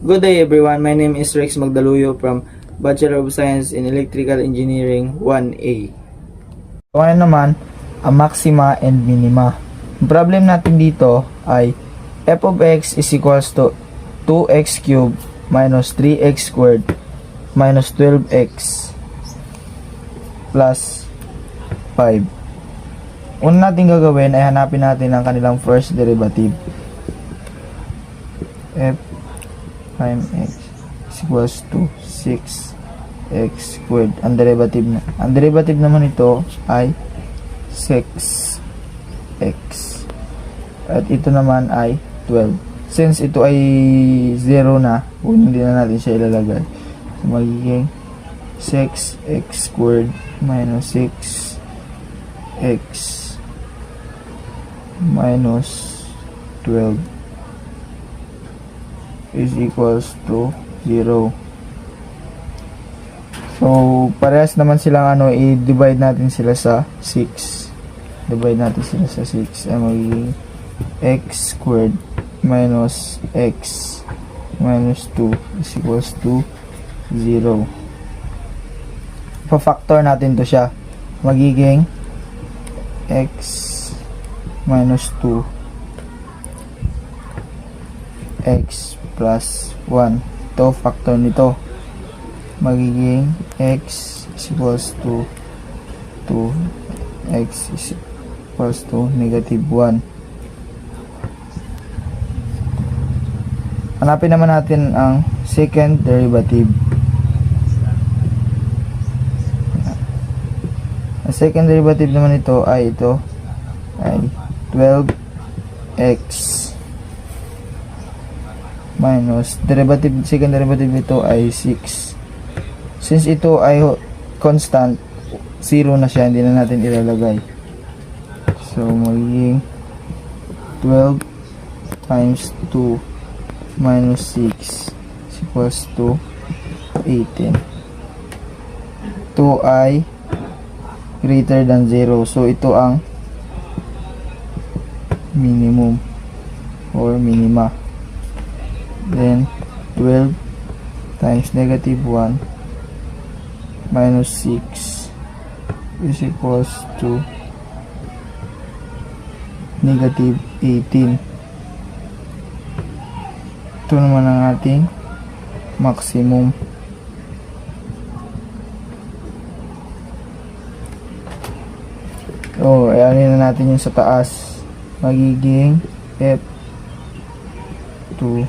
Good day everyone, my name is Rex Magdaluyo from Bachelor of Science in Electrical Engineering 1A. So ngayon naman, ang maxima and minima. Ang problem natin dito ay f of x is equals to 2x cubed minus 3x squared minus 12x plus 5. Una natin gagawin ay hanapin natin ang kanilang first derivative. F prime x is equals to 6x squared. Ang derivative naman ito ay 6x. At ito naman ay 12. Since ito ay 0 na, hindi na natin siya ilalagay. So, magiging 6x squared minus 6x minus 12 is equals to 0. So, parehas naman silang i-divide natin sila sa 6. Divide natin sila sa 6. Ay magiging x squared minus x minus 2 is equals to 0. Pa-factor natin to siya. Magiging x minus 2 x plus 1. Ito, factor nito. Magiging x is equals to 2x is equals to negative 1. Hanapin naman natin ang second derivative. Ang second derivative naman ito ay 12x minus second derivative nito ay 6. Since ito ay constant, 0 na siya, hindi na natin ilalagay. So magiging 12 times 2 minus 6 is equals to 18. 2 ay greater than 0. So ito ang minimum or minima. Then 12 times negative 1 minus 6 is equals to negative 18. Ito naman ang ating maximum. So, ayan na natin yung sa taas. Magiging F2